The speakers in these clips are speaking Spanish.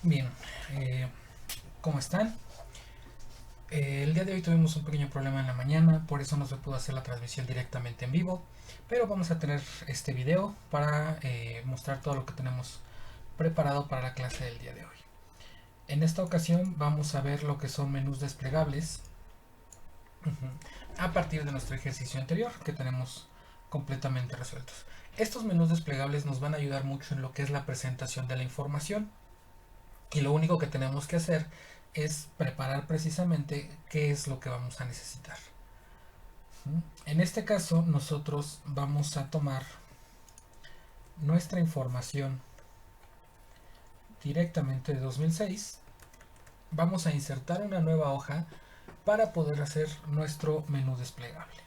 Bien, ¿cómo están? El día de hoy tuvimos un pequeño problema en la mañana, por eso no se pudo hacer la transmisión directamente en vivo, pero vamos a tener este video para mostrar todo lo que tenemos preparado para la clase del día de hoy. En esta ocasión vamos a ver lo que son menús desplegables a partir de nuestro ejercicio anterior que tenemos completamente resueltos. Estos menús desplegables nos van a ayudar mucho en lo que es la presentación de la información. Y lo único que tenemos que hacer es preparar precisamente qué es lo que vamos a necesitar. En este caso nosotros vamos a tomar nuestra información directamente de 2006. Vamos a insertar una nueva hoja para poder hacer nuestro menú desplegable.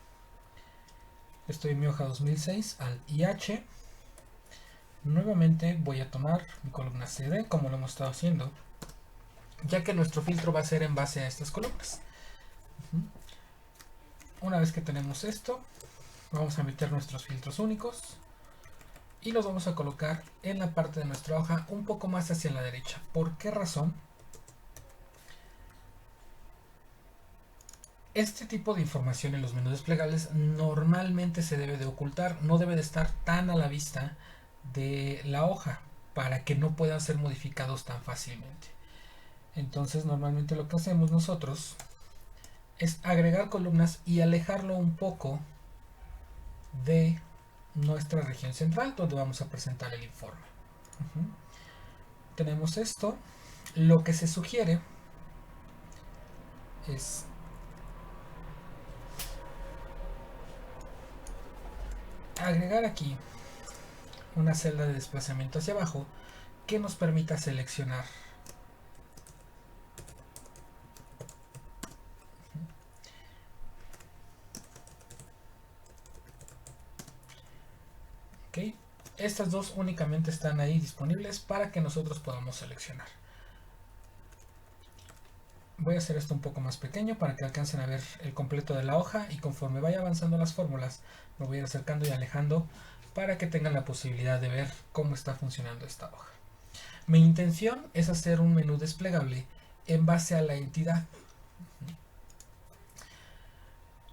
Estoy en mi hoja 2006 al IH. Nuevamente voy a tomar mi columna CD como lo hemos estado haciendo, ya que nuestro filtro va a ser en base a estas columnas. Una vez que tenemos esto, vamos a meter nuestros filtros únicos y los vamos a colocar en la parte de nuestra hoja un poco más hacia la derecha. ¿Por qué razón? Este tipo de información en los menús desplegables normalmente se debe de ocultar, no debe de estar tan a la vista de la hoja para que no puedan ser modificados tan fácilmente. Entonces normalmente lo que hacemos nosotros es agregar columnas y alejarlo un poco de nuestra región central donde vamos a presentar el informe. Tenemos esto. Lo que se sugiere es agregar aquí una celda de desplazamiento hacia abajo que nos permita seleccionar estas dos únicamente están ahí disponibles para que nosotros podamos seleccionar. Voy a hacer esto un poco más pequeño para que alcancen a ver el completo de la hoja, y conforme vaya avanzando las fórmulas me voy a ir acercando y alejando para que tengan la posibilidad de ver cómo está funcionando esta hoja. Mi intención es hacer un menú desplegable en base a la entidad.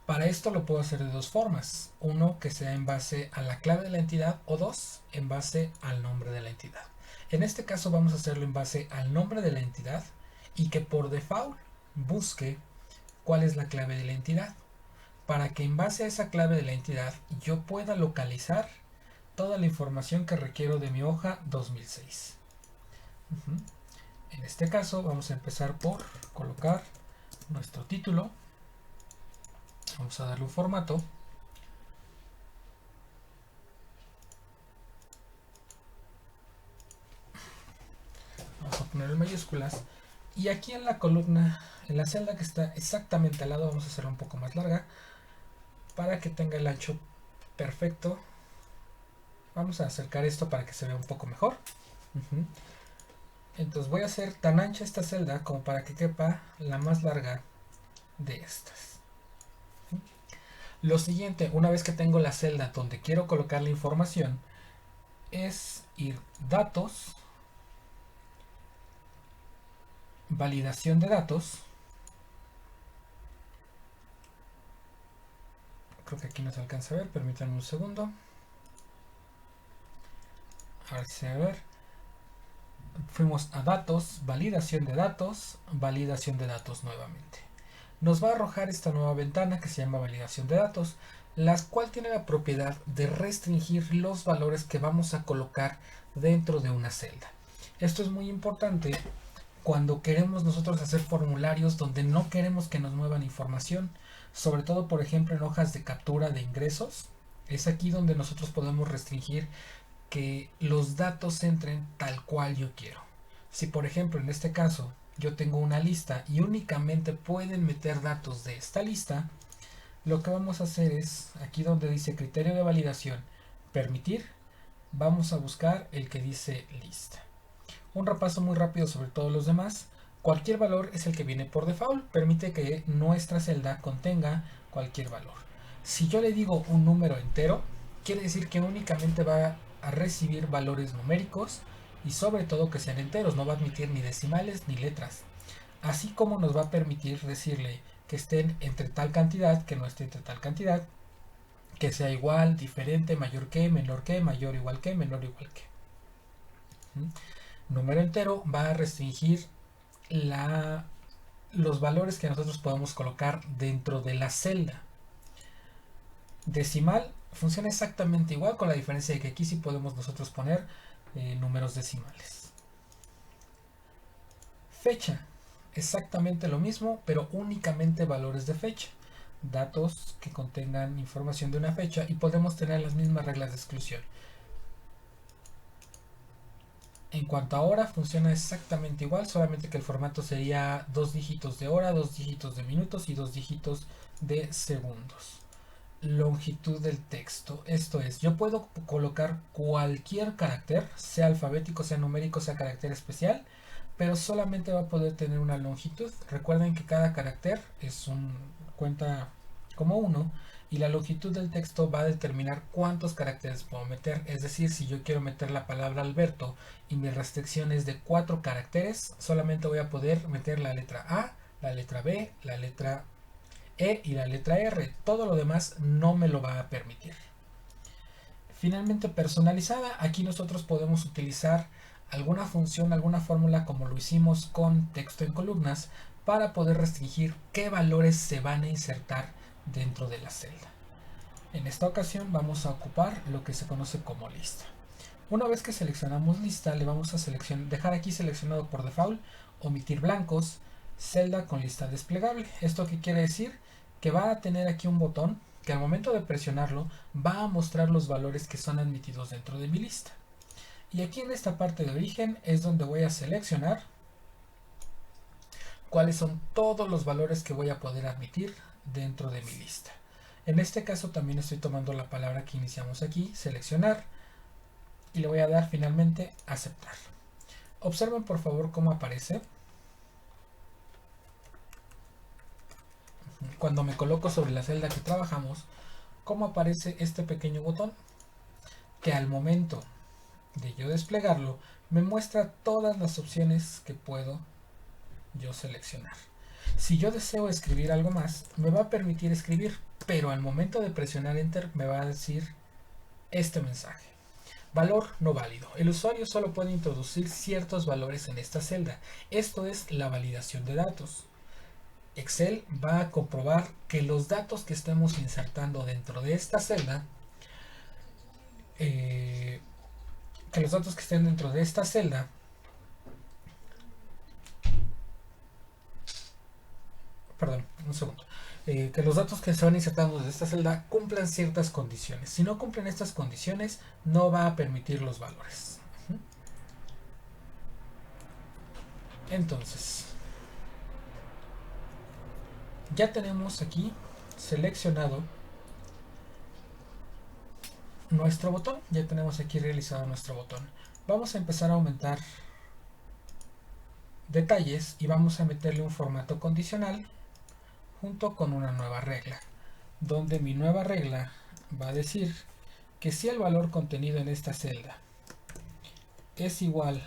Para esto lo puedo hacer de dos formas. Uno, que sea en base a la clave de la entidad, o dos, en base al nombre de la entidad. En este caso vamos a hacerlo en base al nombre de la entidad y que por default busque cuál es la clave de la entidad, para que en base a esa clave de la entidad yo pueda localizar toda la información que requiero de mi hoja 2006. En este caso vamos a empezar por colocar nuestro título. Vamos a darle un formato. Vamos a poner en mayúsculas. Y aquí en la columna, en la celda que está exactamente al lado, vamos a hacerla un poco más larga para que tenga el ancho perfecto. Vamos a acercar esto para que se vea un poco mejor. Entonces voy a hacer tan ancha esta celda como para que quepa la más larga de estas. Lo siguiente, una vez que tengo la celda donde quiero colocar la información, es ir datos, validación de datos. Creo que aquí no se alcanza a ver, permítanme un segundo. A ver si se va a ver. Fuimos a datos, validación de datos nuevamente. Nos va a arrojar esta nueva ventana que se llama validación de datos, la cual tiene la propiedad de restringir los valores que vamos a colocar dentro de una celda. Esto es muy importante cuando queremos nosotros hacer formularios donde no queremos que nos muevan información, sobre todo por ejemplo en hojas de captura de ingresos. Es aquí donde nosotros podemos restringir que los datos entren tal cual yo quiero. Si por ejemplo en este caso yo tengo una lista y únicamente pueden meter datos de esta lista, lo que vamos a hacer es, aquí donde dice criterio de validación, permitir, vamos a buscar el que dice lista. Un repaso muy rápido sobre todos los demás. Cualquier valor es el que viene por default, permite que nuestra celda contenga cualquier valor. Si yo le digo un número entero, quiere decir que únicamente va a recibir valores numéricos y sobre todo que sean enteros, no va a admitir ni decimales ni letras. Así como nos va a permitir decirle que estén entre tal cantidad, que no esté entre tal cantidad, que sea igual, diferente, mayor que, menor que, mayor igual que, menor igual que. Número entero va a restringir los valores que nosotros podemos colocar dentro de la celda. Decimal funciona exactamente igual, con la diferencia de que aquí sí podemos nosotros poner números decimales. Fecha, exactamente lo mismo, pero únicamente valores de fecha. Datos que contengan información de una fecha y podemos tener las mismas reglas de exclusión. En cuanto a hora, funciona exactamente igual, solamente que el formato sería 2 dígitos de hora, 2 dígitos de minutos y 2 dígitos de segundos. Longitud del texto, esto es, yo puedo colocar cualquier carácter, sea alfabético, sea numérico, sea carácter especial, pero solamente va a poder tener una longitud. Recuerden que cada carácter cuenta como uno, y la longitud del texto va a determinar cuántos caracteres puedo meter. Es decir, si yo quiero meter la palabra Alberto y mi restricción es de 4 caracteres, solamente voy a poder meter la letra A, la letra B, la letra E y la letra R. Todo lo demás no me lo va a permitir. Finalmente, personalizada. Aquí nosotros podemos utilizar alguna función, alguna fórmula, como lo hicimos con texto en columnas, para poder restringir qué valores se van a insertar dentro de la celda. En esta ocasión vamos a ocupar lo que se conoce como lista. Una vez que seleccionamos lista, le vamos a dejar aquí seleccionado por default, omitir blancos, celda con lista desplegable. ¿Esto qué quiere decir? Que va a tener aquí un botón que al momento de presionarlo va a mostrar los valores que son admitidos dentro de mi lista. Y aquí en esta parte de origen es donde voy a seleccionar cuáles son todos los valores que voy a poder admitir dentro de mi lista. En este caso también estoy tomando la palabra que iniciamos aquí, seleccionar, y le voy a dar finalmente aceptar. Observen por favor cómo aparece. Cuando me coloco sobre la celda que trabajamos, cómo aparece este pequeño botón, que al momento de yo desplegarlo me muestra todas las opciones que puedo yo seleccionar. Si yo deseo escribir algo más, me va a permitir escribir, pero al momento de presionar enter me va a decir este mensaje: valor no válido. El usuario solo puede introducir ciertos valores en esta celda. Esto es la validación de datos. Excel va a comprobar que los datos que estemos insertando dentro de esta celda, que los datos que estén dentro de esta celda perdón, un segundo, que los datos que se van insertando desde esta celda cumplan ciertas condiciones. Si no cumplen estas condiciones, no va a permitir los valores. Entonces, ya tenemos aquí seleccionado nuestro botón, ya tenemos aquí realizado nuestro botón. Vamos a empezar a aumentar detalles y vamos a meterle un formato condicional junto con una nueva regla, donde mi nueva regla va a decir que si el valor contenido en esta celda es igual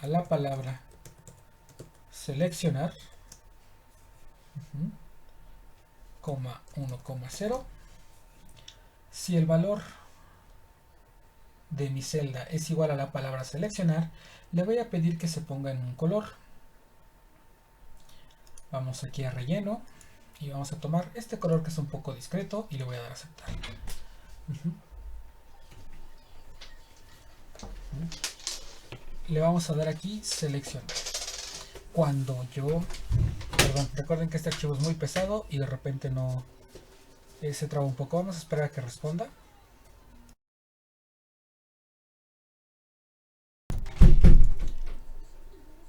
a la palabra seleccionar, coma 1,0, si el valor de mi celda es igual a la palabra seleccionar, le voy a pedir que se ponga en un color. Vamos aquí a relleno y vamos a tomar este color que es un poco discreto y le voy a dar a aceptar. Le vamos a dar aquí seleccionar. Cuando yo, perdón, recuerden que este archivo es muy pesado y de repente no se traba un poco. Vamos a esperar a que responda.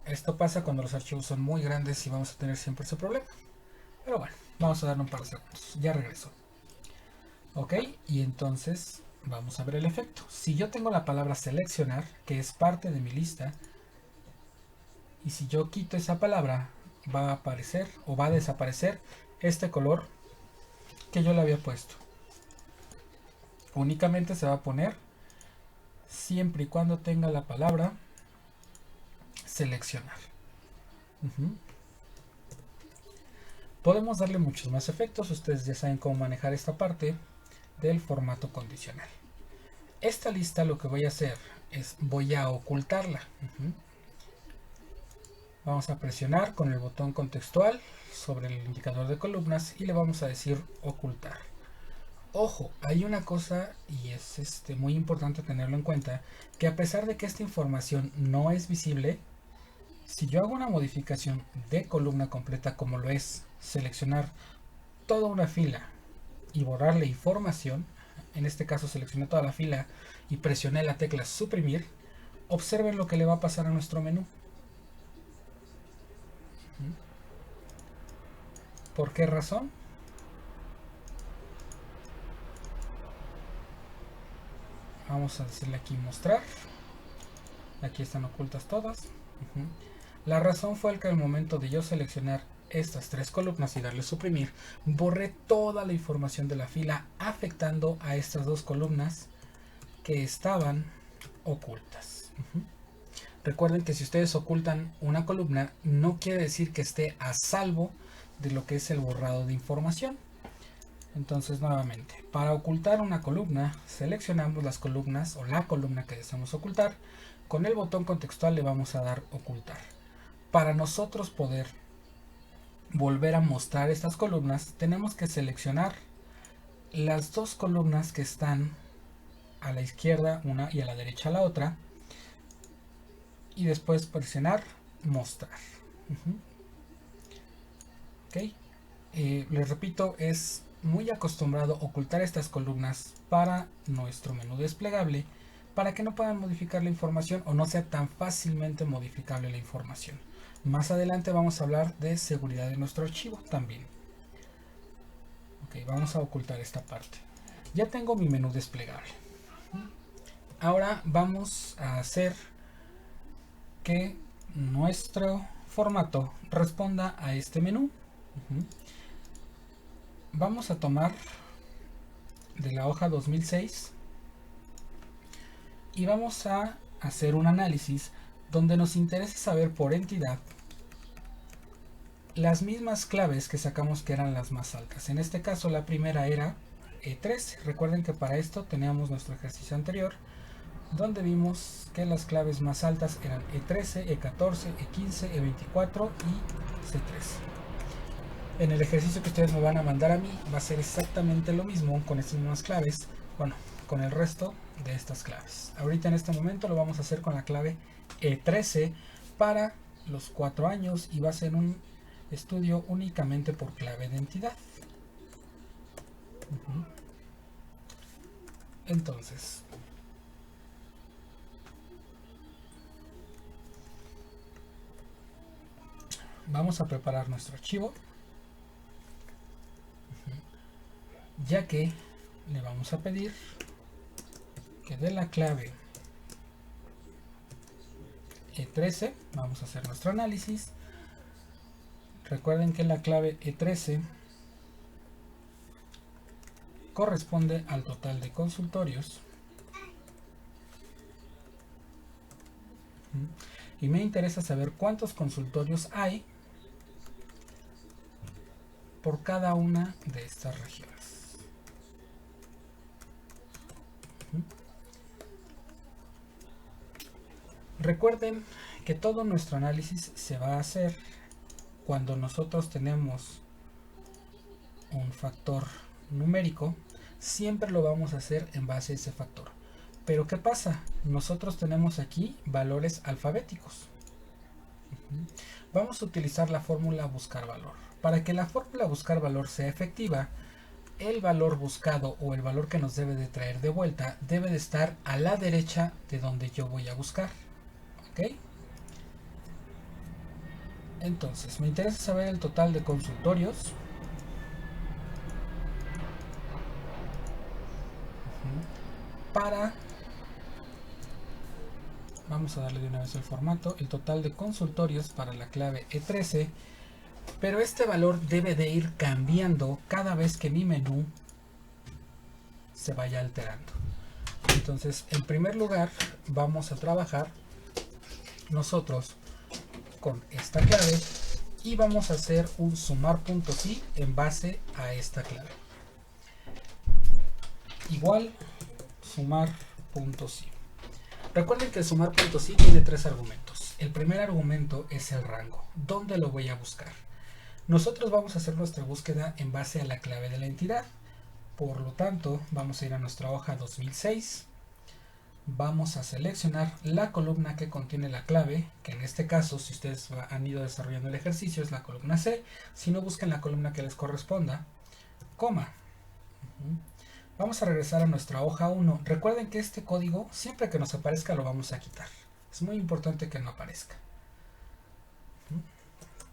Esto pasa cuando los archivos son muy grandes y vamos a tener siempre ese problema. Pero bueno, vamos a darle un par de segundos. Ya regreso. Ok, y entonces vamos a ver el efecto. Si yo tengo la palabra seleccionar, que es parte de mi lista, y si yo quito esa palabra, va a aparecer o va a desaparecer este color que yo le había puesto. Únicamente se va a poner siempre y cuando tenga la palabra seleccionar. Podemos darle muchos más efectos. Ustedes ya saben cómo manejar esta parte del formato condicional. Esta lista lo que voy a hacer es voy a ocultarla. Vamos a presionar con el botón contextual sobre el indicador de columnas y le vamos a decir ocultar. Ojo, hay una cosa y es muy importante tenerlo en cuenta, que a pesar de que esta información no es visible, si yo hago una modificación de columna completa como lo es seleccionar toda una fila y borrar la información, en este caso seleccioné toda la fila y presioné la tecla suprimir, observen lo que le va a pasar a nuestro menú. ¿Por qué razón? Vamos a decirle aquí mostrar. Aquí están ocultas todas. La razón fue que al momento de yo seleccionar estas tres columnas y darle suprimir, borré toda la información de la fila, afectando a estas dos columnas que estaban ocultas. Recuerden que si ustedes ocultan una columna, no quiere decir que esté a salvo de lo que es el borrado de información. Entonces, nuevamente, para ocultar una columna, seleccionamos las columnas o la columna que deseamos ocultar. Con el botón contextual le vamos a dar ocultar. Para nosotros poder volver a mostrar estas columnas, tenemos que seleccionar las dos columnas que están a la izquierda una y a la derecha la otra, y después presionar mostrar. Ok, les repito, es muy acostumbrado ocultar estas columnas para nuestro menú desplegable, para que no puedan modificar la información o no sea tan fácilmente modificable la información. Más adelante vamos a hablar de seguridad de nuestro archivo también. Ok, vamos a ocultar esta parte. Ya tengo mi menú desplegable. Ahora vamos a hacer que nuestro formato responda a este menú. Vamos a tomar de la hoja 2006 y vamos a hacer un análisis donde nos interesa saber por entidad las mismas claves que sacamos que eran las más altas. En este caso la primera era E13. Recuerden que para esto teníamos nuestro ejercicio anterior donde vimos que las claves más altas eran E13, E14, E15, E24 y C13. En el ejercicio que ustedes me van a mandar a mí va a ser exactamente lo mismo con estas mismas claves, bueno, con el resto de estas claves. Ahorita en este momento lo vamos a hacer con la clave E13 para los 4 años y va a ser un estudio únicamente por clave de entidad. Entonces, vamos a preparar nuestro archivo, ya que le vamos a pedir que de la clave E13 vamos a hacer nuestro análisis. Recuerden que la clave E13 corresponde al total de consultorios y me interesa saber cuántos consultorios hay por cada una de estas regiones. Recuerden que todo nuestro análisis se va a hacer cuando nosotros tenemos un factor numérico, siempre lo vamos a hacer en base a ese factor. Pero ¿qué pasa? Nosotros tenemos aquí valores alfabéticos. Vamos a utilizar la fórmula buscar valor. Para que la fórmula buscar valor sea efectiva, el valor buscado o el valor que nos debe de traer de vuelta debe de estar a la derecha de donde yo voy a buscar. ¿Ok? Entonces, me interesa saber el total de consultorios. Vamos a darle de una vez el formato, el total de consultorios para la clave E13, pero este valor debe de ir cambiando cada vez que mi menú se vaya alterando. Entonces, en primer lugar, vamos a trabajar nosotros con esta clave y vamos a hacer un sumar.si en base a esta clave. Igual sumar.si. Recuerden que el sumar.si tiene tres argumentos. El primer argumento es el rango. ¿Dónde lo voy a buscar? Nosotros vamos a hacer nuestra búsqueda en base a la clave de la entidad. Por lo tanto, vamos a ir a nuestra hoja 2006. Vamos a seleccionar la columna que contiene la clave, que en este caso, si ustedes han ido desarrollando el ejercicio, es la columna C. Si no, busquen la columna que les corresponda, coma. Vamos a regresar a nuestra hoja 1. Recuerden que este código, siempre que nos aparezca, lo vamos a quitar. Es muy importante que no aparezca.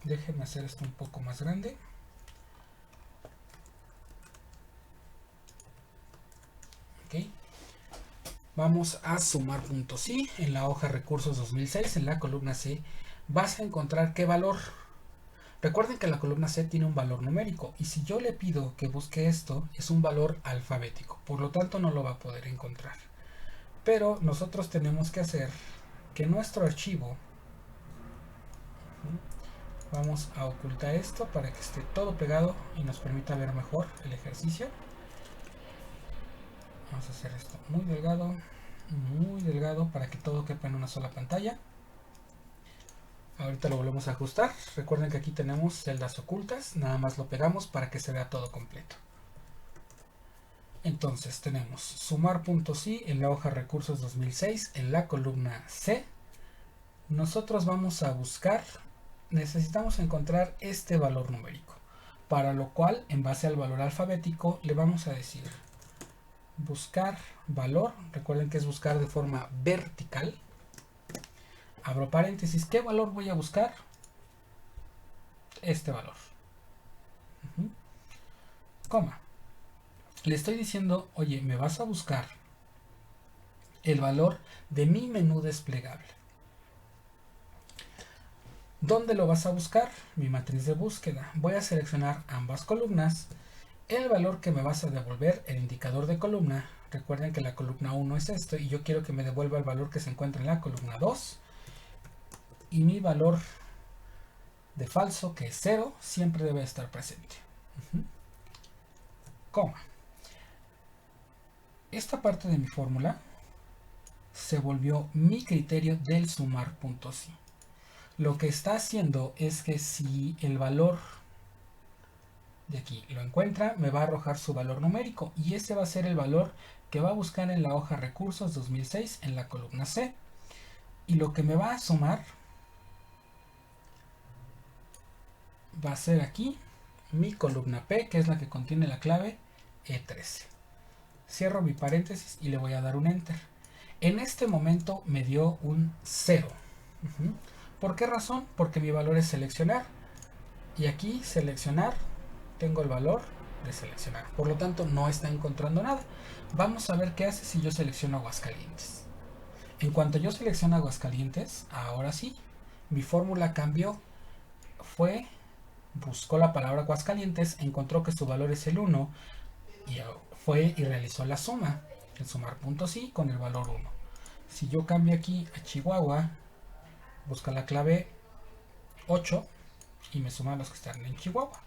Déjenme hacer esto un poco más grande. Ok. Vamos a sumar.si en la hoja recursos 2006, en la columna C. Vas a encontrar qué valor. Recuerden que la columna C tiene un valor numérico y si yo le pido que busque esto, es un valor alfabético, por lo tanto no lo va a poder encontrar. Pero nosotros tenemos que hacer que nuestro archivo, vamos a ocultar esto para que esté todo pegado y nos permita ver mejor el ejercicio. Vamos a hacer esto muy delgado para que todo quepa en una sola pantalla. Ahorita lo volvemos a ajustar. Recuerden que aquí tenemos celdas ocultas. Nada más lo pegamos para que se vea todo completo. Entonces tenemos sumar.si en la hoja recursos 2006 en la columna C. Nosotros vamos a buscar, necesitamos encontrar este valor numérico. Para lo cual, en base al valor alfabético, le vamos a decir buscar valor. Recuerden que es buscar de forma vertical. Abro paréntesis, ¿qué valor voy a buscar? Este valor. Coma. Le estoy diciendo, oye, me vas a buscar el valor de mi menú desplegable. ¿Dónde lo vas a buscar? Mi matriz de búsqueda. Voy a seleccionar ambas columnas. El valor que me vas a devolver, el indicador de columna. Recuerden que la columna 1 es esto y yo quiero que me devuelva el valor que se encuentra en la columna 2. Y mi valor de falso, que es 0, siempre debe estar presente. Coma. Esta parte de mi fórmula se volvió mi criterio del sumar.si. Lo que está haciendo es que si el valor de aquí lo encuentra, me va a arrojar su valor numérico y ese va a ser el valor que va a buscar en la hoja recursos 2006 en la columna C. Y lo que me va a sumar va a ser aquí mi columna P, que es la que contiene la clave E13. Cierro mi paréntesis y le voy a dar un enter. En este momento me dio un 0. ¿Por qué razón? Porque mi valor es seleccionar. Y aquí seleccionar, tengo el valor de seleccionar. Por lo tanto, no está encontrando nada. Vamos a ver qué hace si yo selecciono Aguascalientes. En cuanto yo selecciono Aguascalientes, ahora sí, mi fórmula cambió. Buscó la palabra Aguascalientes, encontró que su valor es el 1 y fue y realizó la suma, el sumar.si con el valor 1. Si yo cambio aquí a Chihuahua, busca la clave 8 y me suman los que están en Chihuahua.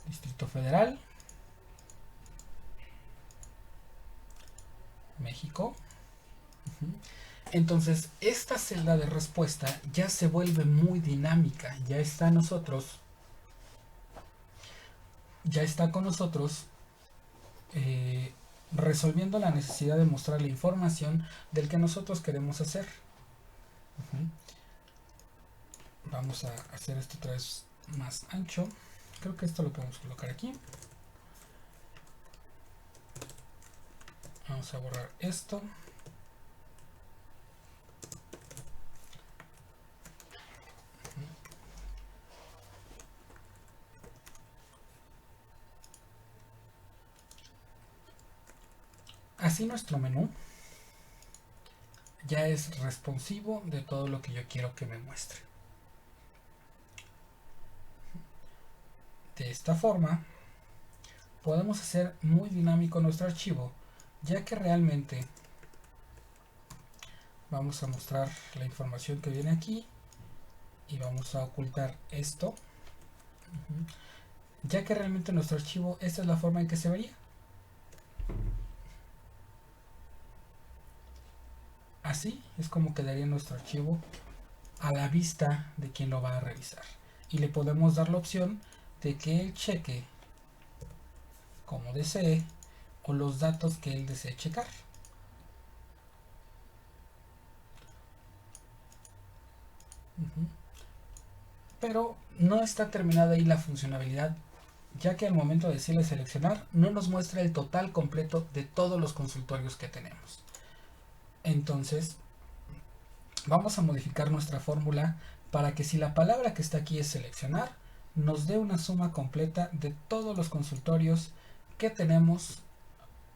Distrito Federal, México. Entonces esta celda de respuesta ya se vuelve muy dinámica, ya está con nosotros resolviendo la necesidad de mostrar la información del que nosotros queremos hacer. Vamos a hacer esto otra vez más ancho. Creo que esto lo podemos colocar aquí. Vamos a borrar esto. Así nuestro menú ya es responsivo de todo lo que yo quiero que me muestre. De esta forma podemos hacer muy dinámico nuestro archivo, ya que realmente vamos a mostrar la información que viene aquí y vamos a ocultar esto, ya que realmente nuestro archivo, esta es la forma en que se vería. Así es como quedaría nuestro archivo a la vista de quien lo va a revisar. Y le podemos dar la opción de que él cheque como desee o los datos que él desee checar. Pero no está terminada ahí la funcionalidad, ya que al momento de decirle seleccionar no nos muestra el total completo de todos los consultorios que tenemos. Entonces vamos a modificar nuestra fórmula para que si la palabra que está aquí es seleccionar, nos dé una suma completa de todos los consultorios que tenemos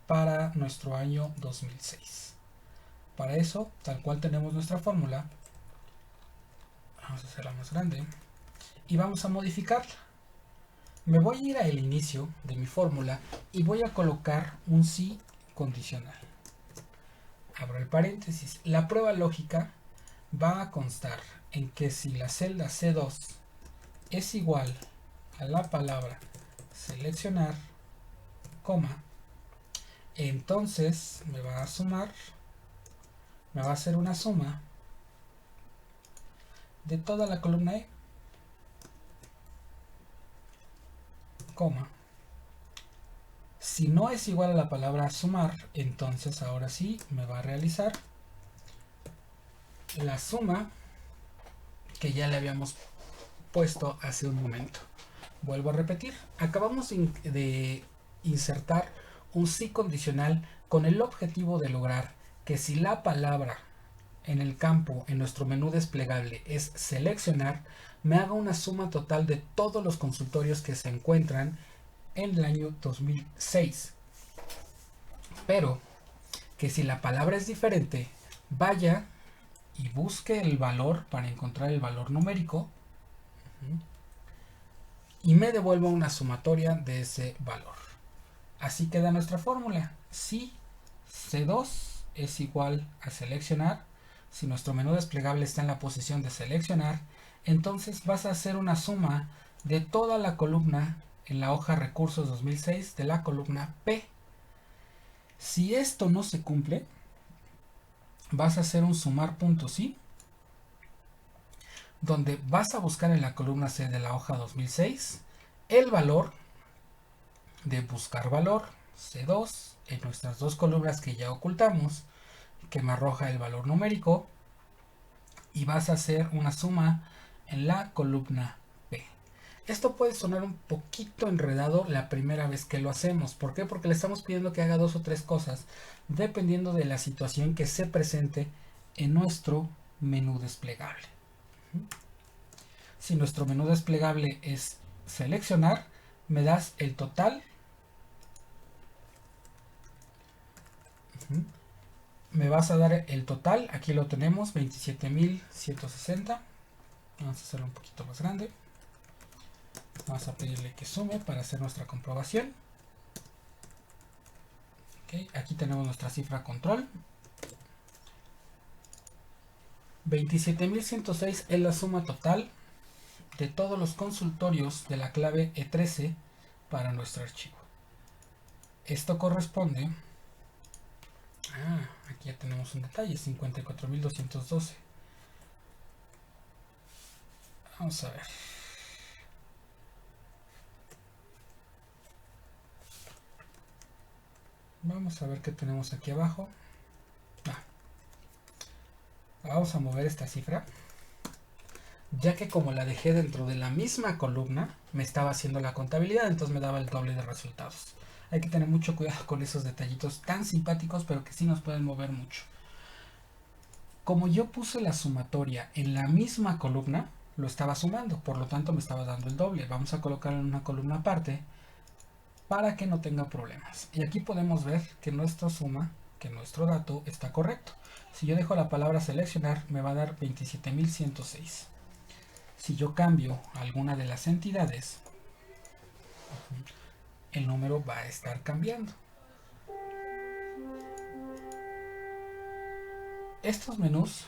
para nuestro año 2006. Para eso, tal cual tenemos nuestra fórmula, vamos a hacerla más grande y vamos a modificarla. Me voy a ir al inicio de mi fórmula y voy a colocar un si condicional. Abro el paréntesis. La prueba lógica va a constar en que si la celda C2 es igual a la palabra seleccionar, coma, entonces me va a sumar, me va a hacer una suma de toda la columna E, coma. Si no es igual a la palabra sumar, entonces ahora sí me va a realizar la suma que ya le habíamos puesto hace un momento. Vuelvo a repetir, acabamos de insertar un sí condicional con el objetivo de lograr que si la palabra en el campo en nuestro menú desplegable es seleccionar, me haga una suma total de todos los consultorios que se encuentran en el año 2006. Pero que si la palabra es diferente, vaya y busque el valor para encontrar el valor numérico y me devuelva una sumatoria de ese valor. Así queda nuestra fórmula. Si C2 es igual a seleccionar, si nuestro menú desplegable está en la posición de seleccionar, entonces vas a hacer una suma de toda la columna en la hoja recursos 2006 de la columna P. Si esto no se cumple, vas a hacer un sumar.si, donde vas a buscar en la columna C de la hoja 2006 el valor de buscar valor C2 en nuestras dos columnas que ya ocultamos, que me arroja el valor numérico, y vas a hacer una suma en la columna P. Esto puede sonar un poquito enredado la primera vez que lo hacemos. ¿Por qué? Porque le estamos pidiendo que haga dos o tres cosas dependiendo de la situación que se presente en nuestro menú desplegable. Si nuestro menú desplegable es seleccionar, me das el total. Me vas a dar el total, aquí lo tenemos, 27.160. Vamos a hacerlo un poquito más grande. Vamos a pedirle que sume para hacer nuestra comprobación. Okay, aquí tenemos nuestra cifra control. 27.106 es la suma total de todos los consultorios de la clave E13 para nuestro archivo. Esto corresponde... aquí ya tenemos un detalle, 54.212. Vamos a ver. Vamos a ver qué tenemos aquí abajo. Vamos a mover esta cifra, ya que como la dejé dentro de la misma columna, me estaba haciendo la contabilidad, entonces me daba el doble de resultados. Hay que tener mucho cuidado con esos detallitos tan simpáticos, pero que sí nos pueden mover mucho. Como yo puse la sumatoria en la misma columna, lo estaba sumando, por lo tanto me estaba dando el doble. Vamos a colocarlo en una columna aparte para que no tenga problemas. Y aquí podemos ver que nuestra suma, que nuestro dato está correcto. Si yo dejo la palabra seleccionar, me va a dar 27.106. Si yo cambio alguna de las entidades, el número va a estar cambiando. Estos menús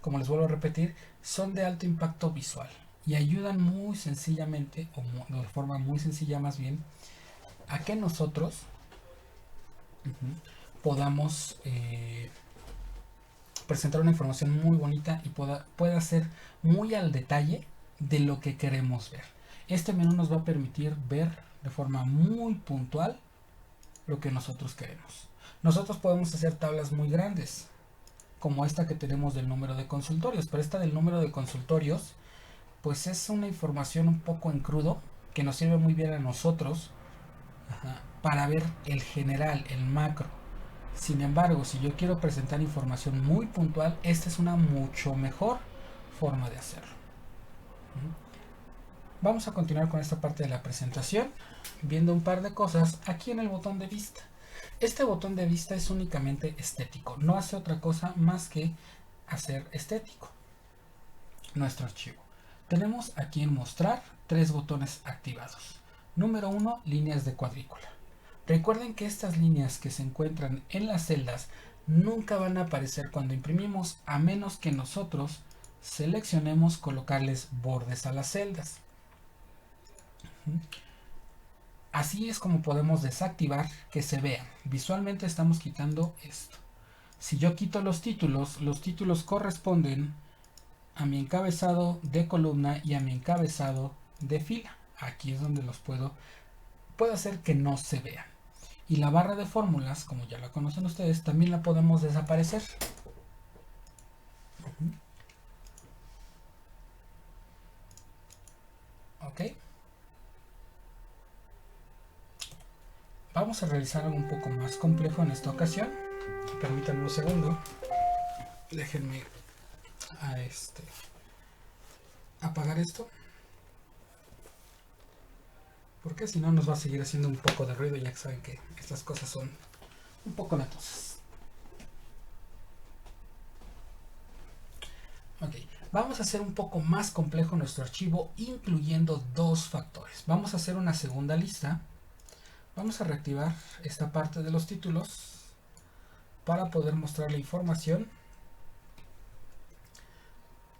como les vuelvo a repetir, son de alto impacto visual y ayudan muy sencillamente, o de forma muy sencilla más bien, a que nosotros podamos presentar una información muy bonita y pueda ser muy al detalle de lo que queremos ver. Este menú nos va a permitir ver de forma muy puntual lo que nosotros queremos. Nosotros podemos hacer tablas muy grandes, como esta que tenemos del número de consultorios, pero esta del número de consultorios pues es una información un poco en crudo que nos sirve muy bien a nosotros para ver el general, el macro. Sin embargo, si yo quiero presentar información muy puntual, esta es una mucho mejor forma de hacerlo. Vamos a continuar con esta parte de la presentación, viendo un par de cosas aquí en el botón de vista. Este botón de vista es únicamente estético, no hace otra cosa más que hacer estético nuestro archivo. Tenemos aquí en mostrar 3 botones activados. Número 1, líneas de cuadrícula. Recuerden que estas líneas que se encuentran en las celdas nunca van a aparecer cuando imprimimos, a menos que nosotros seleccionemos colocarles bordes a las celdas. Así es como podemos desactivar que se vean. Visualmente estamos quitando esto. Si yo quito los títulos corresponden a mi encabezado de columna y a mi encabezado de fila. Aquí es donde los puedo hacer que no se vean. Y la barra de fórmulas, como ya la conocen ustedes, también la podemos desaparecer. Ok. Vamos a realizar algo un poco más complejo en esta ocasión. Permítanme un segundo. Déjenme apagar esto. Porque si no nos va a seguir haciendo un poco de ruido. Ya saben que estas cosas son un poco latosas. Ok, vamos a hacer un poco más complejo nuestro archivo, incluyendo 2 factores. Vamos a hacer una segunda lista. Vamos a reactivar esta parte de los títulos para poder mostrar la información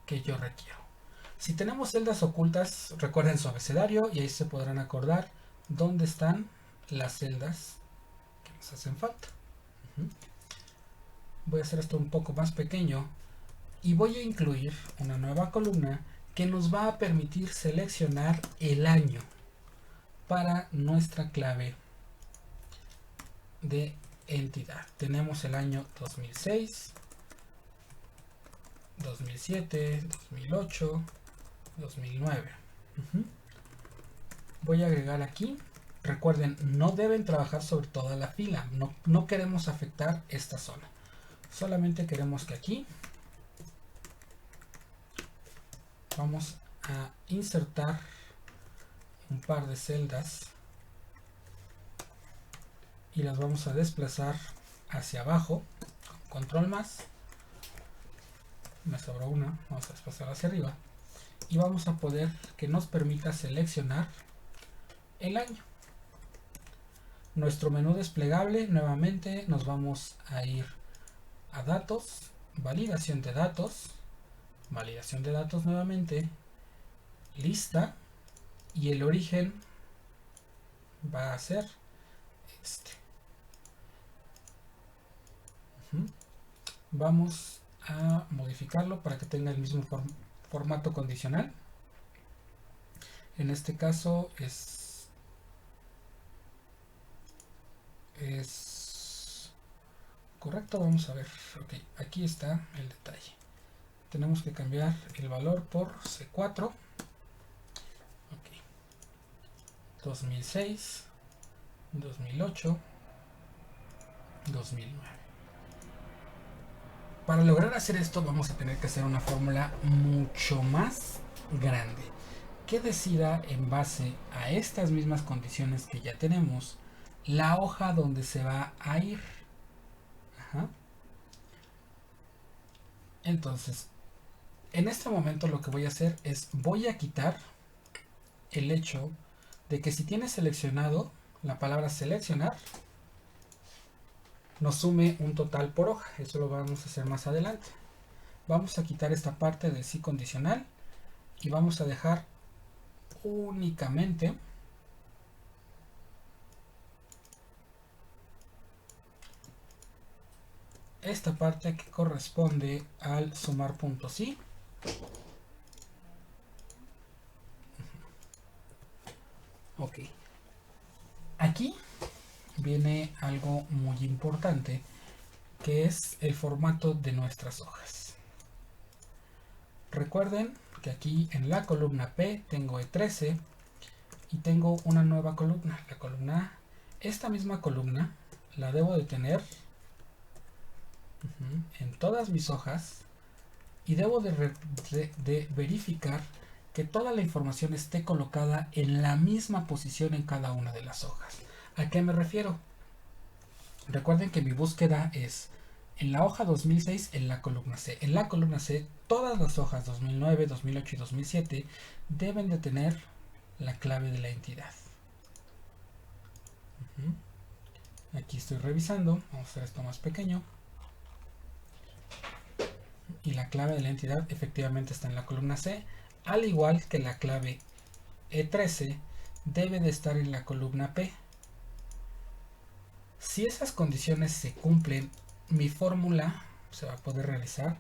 que yo requiero. Si tenemos celdas ocultas, recuerden su abecedario y ahí se podrán acordar dónde están las celdas que nos hacen falta. Voy a hacer esto un poco más pequeño y voy a incluir una nueva columna que nos va a permitir seleccionar el año para nuestra clave de entidad. Tenemos el año 2006, 2007, 2008, 2009. Voy a agregar aquí. Recuerden, no deben trabajar sobre toda la fila. No queremos afectar esta zona. Solamente queremos que aquí vamos a insertar un par de celdas y las vamos a desplazar hacia abajo con control más. Me sobró una, vamos a desplazarla hacia arriba y vamos a poder que nos permita seleccionar el año. Nuestro menú desplegable, nuevamente nos vamos a ir a datos, validación de datos nuevamente, lista, y el origen va a ser este. Vamos a modificarlo para que tenga el mismo formato condicional. En este caso es correcto. Vamos a ver. Ok, aquí está el detalle. Tenemos que cambiar el valor por C4. Ok. 2006, 2008, 2009. Para lograr hacer esto vamos a tener que hacer una fórmula mucho más grande que decida en base a estas mismas condiciones que ya tenemos la hoja donde se va a ir. Entonces, en este momento lo que voy a hacer es voy a quitar el hecho de que si tienes seleccionado la palabra seleccionar nos sume un total por hoja. Eso lo vamos a hacer más adelante. Vamos a quitar esta parte del sí condicional y vamos a dejar únicamente esta parte que corresponde al sumar puntos sí. Ok. Aquí viene algo muy importante, que es el formato de nuestras hojas. Recuerden que aquí en la columna P tengo E13 y tengo una nueva columna, la columna A. Esta misma columna la debo de tener en todas mis hojas y debo de verificar que toda la información esté colocada en la misma posición en cada una de las hojas. ¿A qué me refiero? Recuerden que mi búsqueda es en la hoja 2006 en la columna C. En la columna C todas las hojas 2009, 2008 y 2007 deben de tener la clave de la entidad. Aquí estoy revisando, vamos a hacer esto más pequeño. Y la clave de la entidad efectivamente está en la columna C, al igual que la clave E13 debe de estar en la columna P. Si esas condiciones se cumplen, mi fórmula se va a poder realizar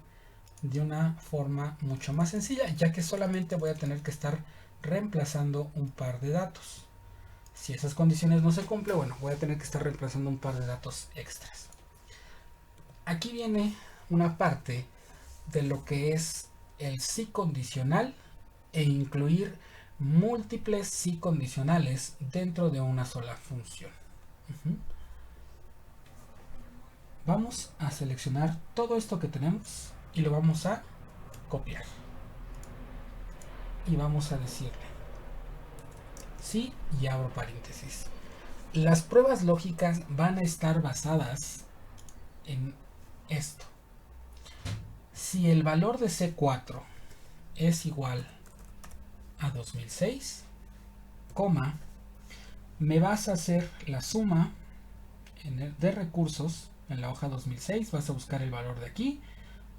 de una forma mucho más sencilla, ya que solamente voy a tener que estar reemplazando un par de datos. Si esas condiciones no se cumplen, bueno, voy a tener que estar reemplazando un par de datos extras. Aquí viene una parte de lo que es el sí condicional e incluir múltiples sí condicionales dentro de una sola función. Vamos a seleccionar todo esto que tenemos y lo vamos a copiar. Y vamos a decirle sí y abro paréntesis. Las pruebas lógicas van a estar basadas en esto. Si el valor de C4 es igual a 2006, coma, me vas a hacer la suma de recursos en la hoja 2006, vas a buscar el valor de aquí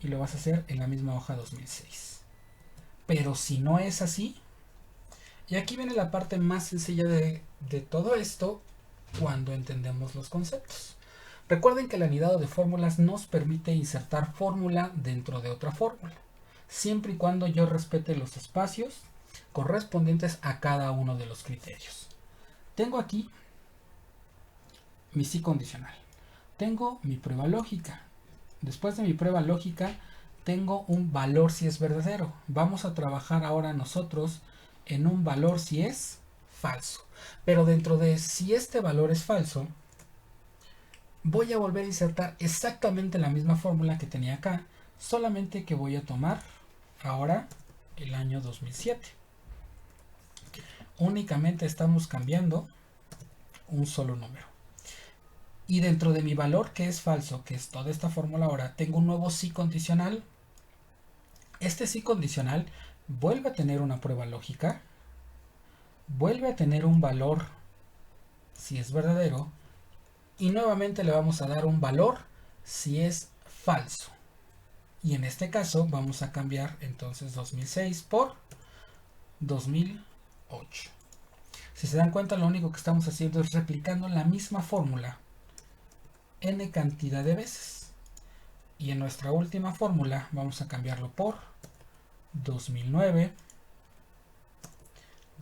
y lo vas a hacer en la misma hoja 2006. Pero si no es así, y aquí viene la parte más sencilla de todo esto cuando entendemos los conceptos. Recuerden que el anidado de fórmulas nos permite insertar fórmula dentro de otra fórmula, siempre y cuando yo respete los espacios correspondientes a cada uno de los criterios. Tengo aquí mi sí condicional. Tengo mi prueba lógica. Después de mi prueba lógica, tengo un valor si es verdadero. Vamos a trabajar ahora nosotros en un valor si es falso. Pero dentro de si este valor es falso, voy a volver a insertar exactamente la misma fórmula que tenía acá, solamente que voy a tomar ahora el año 2007. Únicamente estamos cambiando un solo número. Y dentro de mi valor que es falso, que es toda esta fórmula ahora, tengo un nuevo sí condicional. Este sí condicional vuelve a tener una prueba lógica, vuelve a tener un valor si es verdadero, y nuevamente le vamos a dar un valor si es falso. Y en este caso vamos a cambiar entonces 2006 por 2008. Si se dan cuenta, lo único que estamos haciendo es replicando la misma fórmula n cantidad de veces. Y en nuestra última fórmula vamos a cambiarlo por 2009,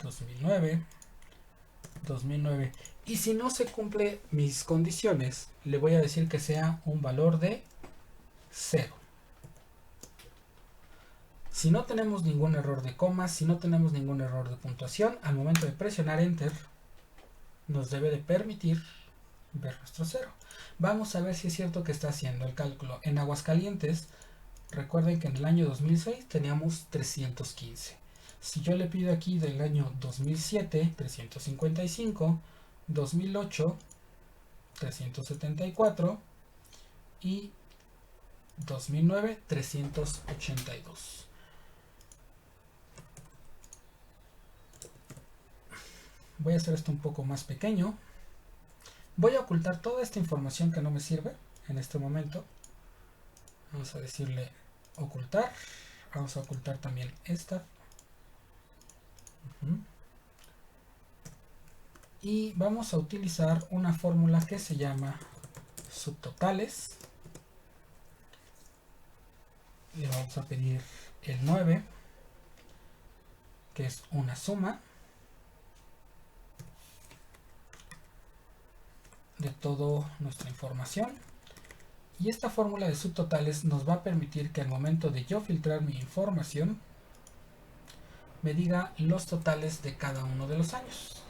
2009, 2009. Y si no se cumple mis condiciones, le voy a decir que sea un valor de 0. Si no tenemos ningún error de comas, si no tenemos ningún error de puntuación, al momento de presionar Enter, nos debe de permitir ver nuestro 0. Vamos a ver si es cierto que está haciendo el cálculo. En Aguascalientes, recuerden que en el año 2006 teníamos 315. Si yo le pido aquí del año 2007, 355, 2008, 374 y 2009, 382. Voy a hacer esto un poco más pequeño. Voy a ocultar toda esta información que no me sirve en este momento. Vamos a decirle ocultar. Vamos a ocultar también esta. Y vamos a utilizar una fórmula que se llama subtotales. Le vamos a pedir el 9, que es una suma de toda nuestra información. Y esta fórmula de subtotales nos va a permitir que al momento de yo filtrar mi información me diga los totales de cada uno de los años.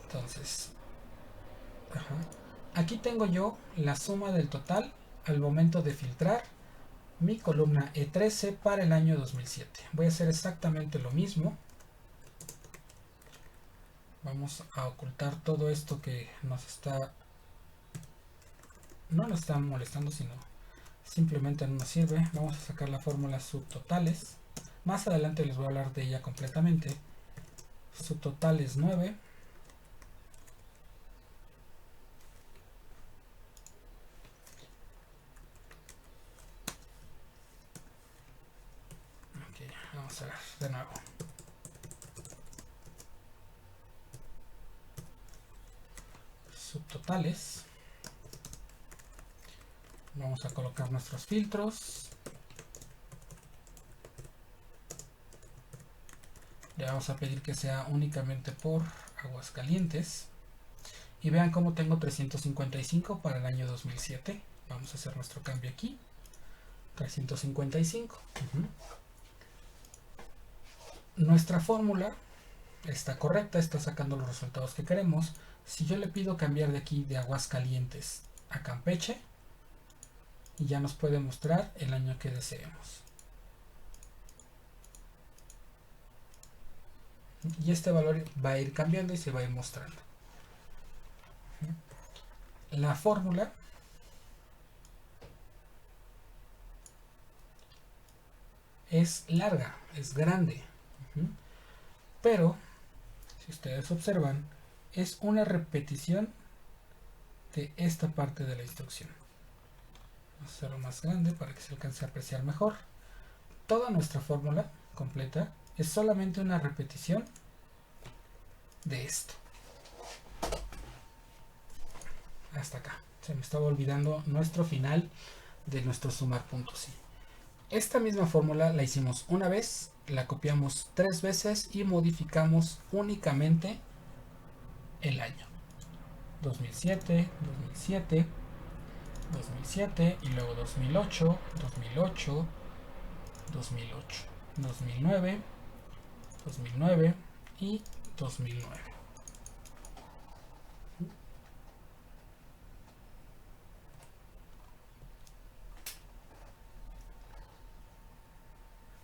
Entonces, aquí tengo yo la suma del total al momento de filtrar mi columna E13 para el año 2007. Voy a hacer exactamente lo mismo. Vamos a ocultar todo esto que no nos está molestando, sino simplemente no nos sirve. Vamos a sacar la fórmula subtotales. Más adelante les voy a hablar de ella completamente. Subtotales 9. Ok, vamos a ver de nuevo. Subtotales. Vamos a colocar nuestros filtros. Le vamos a pedir que sea únicamente por Aguascalientes. Y vean cómo tengo 355 para el año 2007. Vamos a hacer nuestro cambio aquí. 355. Nuestra fórmula está correcta, está sacando los resultados que queremos. Si yo le pido cambiar de aquí de Aguascalientes a Campeche, y ya nos puede mostrar el año que deseemos. Y este valor va a ir cambiando y se va a ir mostrando. La fórmula es larga, es grande, pero si ustedes observan, es una repetición de esta parte de la instrucción. Vamos a hacerlo más grande para que se alcance a apreciar mejor. Toda nuestra fórmula completa es solamente una repetición de esto. Hasta acá. Se me estaba olvidando nuestro final de nuestro sumar puntos. Esta misma fórmula la hicimos una vez, la copiamos 3 veces y modificamos únicamente el año. 2007, 2007, 2007 y luego 2008, 2008, 2008, 2009, 2009 y 2009.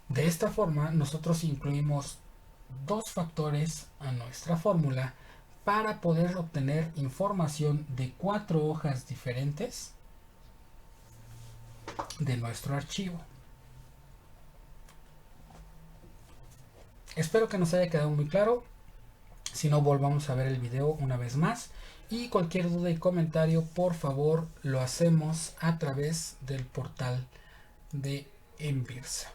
De esta forma nosotros incluimos 2 factores a nuestra fórmula para poder obtener información de 4 hojas diferentes de nuestro archivo. Espero que nos haya quedado muy claro. Si no, volvamos a ver el video una vez más. Y cualquier duda y comentario, por favor, lo hacemos a través del portal de Envirsa.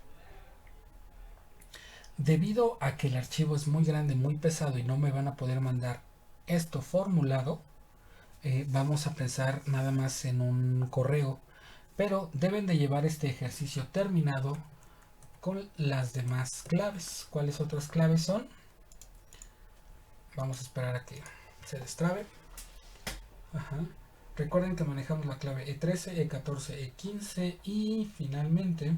Debido a que el archivo es muy grande, muy pesado y no me van a poder mandar esto formulado, vamos a pensar nada más en un correo, pero deben de llevar este ejercicio terminado con las demás claves. ¿Cuáles otras claves son? Vamos a esperar a que se destrabe. Recuerden que manejamos la clave E13, E14, E15 y finalmente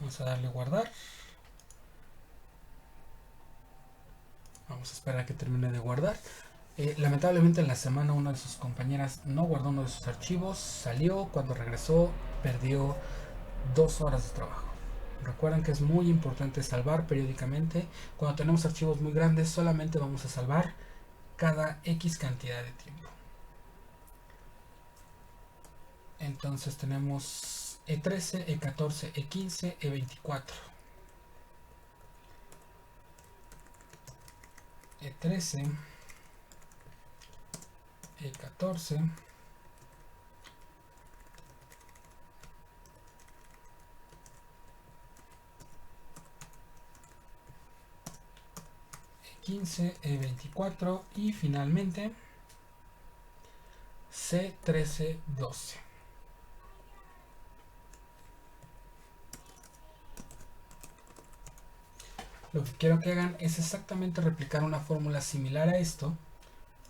vamos a darle guardar. Vamos a esperar a que termine de guardar. Lamentablemente en la semana una de sus compañeras no guardó uno de sus archivos, salió, cuando regresó perdió 2 horas de trabajo. Recuerden que es muy importante salvar periódicamente. Cuando tenemos archivos muy grandes solamente vamos a salvar cada X cantidad de tiempo. Entonces tenemos E13, E14, E15, E24. E13, E14, 15, E24 y finalmente C13, 12. Lo que quiero que hagan es exactamente replicar una fórmula similar a esto,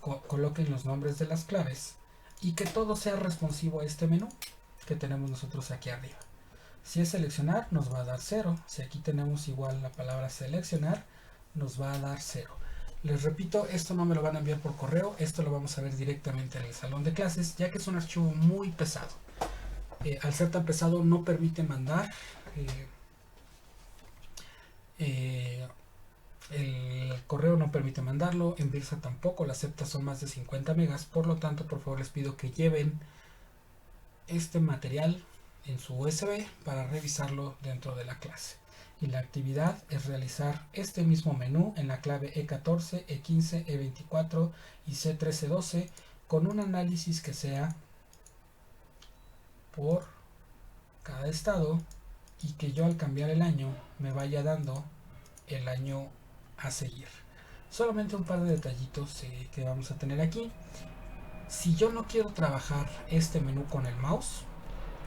coloquen los nombres de las claves y que todo sea responsivo a este menú que tenemos nosotros aquí arriba. Si es seleccionar, nos va a dar 0. Si aquí tenemos igual la palabra seleccionar, nos va a dar 0. Les repito, esto no me lo van a enviar por correo, esto lo vamos a ver directamente en el salón de clases, ya que es un archivo muy pesado. Al ser tan pesado no permite mandar, el correo no permite mandarlo, en Birsa tampoco, la acepta, son más de 50 megas, por lo tanto por favor les pido que lleven este material en su USB para revisarlo dentro de la clase. Y la actividad es realizar este mismo menú en la clave E14, E15, E24 y C1312 con un análisis que sea por cada estado y que yo al cambiar el año me vaya dando el año a seguir. Solamente un par de detallitos que vamos a tener aquí. Si yo no quiero trabajar este menú con el mouse,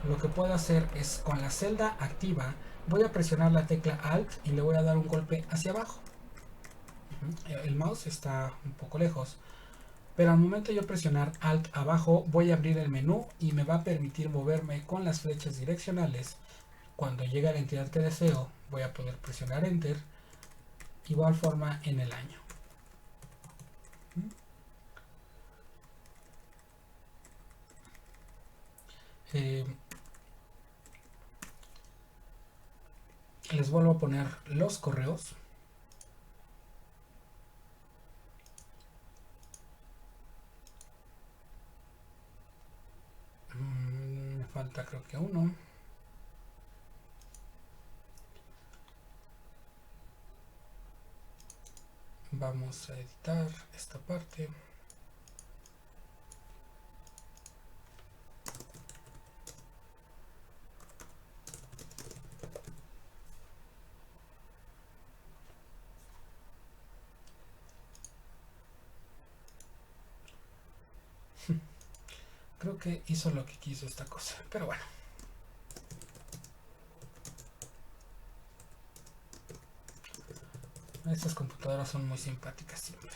lo que puedo hacer es con la celda activa voy a presionar la tecla Alt y le voy a dar un golpe hacia abajo. El mouse está un poco lejos, pero al momento de yo presionar Alt abajo voy a abrir el menú y me va a permitir moverme con las flechas direccionales. Cuando llegue a la entidad que deseo voy a poder presionar Enter, igual forma en el año. Les vuelvo a poner los correos. Me falta creo que uno. Vamos a editar esta parte. Creo que hizo lo que quiso esta cosa, pero bueno. Estas computadoras son muy simpáticas siempre.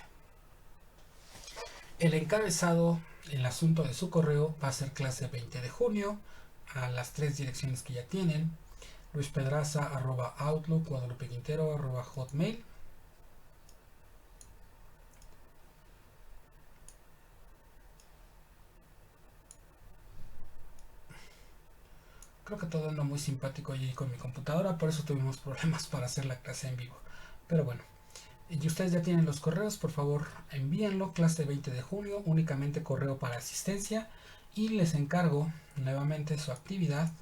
El encabezado, el asunto de su correo va a ser clase 20 de junio a las 3 direcciones que ya tienen: luispedraza@outlook, guadalupequintero@hotmail. Creo que todo anda muy simpático allí con mi computadora, por eso tuvimos problemas para hacer la clase en vivo. Pero bueno, y ustedes ya tienen los correos, por favor envíenlo, clase 20 de junio, únicamente correo para asistencia, y les encargo nuevamente su actividad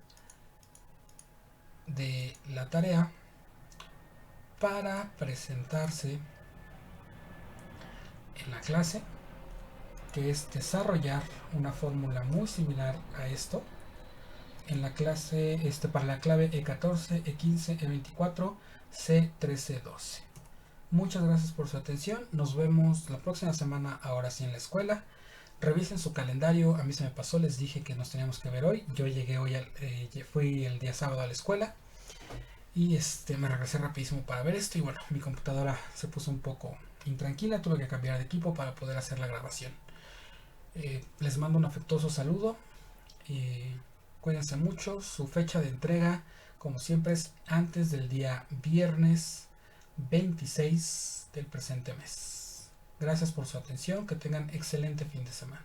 de la tarea para presentarse en la clase, que es desarrollar una fórmula muy similar a esto en la clase para la clave E14, E15, E24, C1312. Muchas gracias por su atención. Nos vemos la próxima semana, ahora sí en la escuela. Revisen su calendario. A mí se me pasó, les dije que nos teníamos que ver hoy. Yo llegué hoy, fui el día sábado a la escuela y me regresé rapidísimo para ver esto. Y bueno, mi computadora se puso un poco intranquila. Tuve que cambiar de equipo para poder hacer la grabación. Les mando un afectuoso saludo. Cuídense mucho. Su fecha de entrega, como siempre, es antes del día viernes 26 del presente mes. Gracias por su atención. Que tengan excelente fin de semana.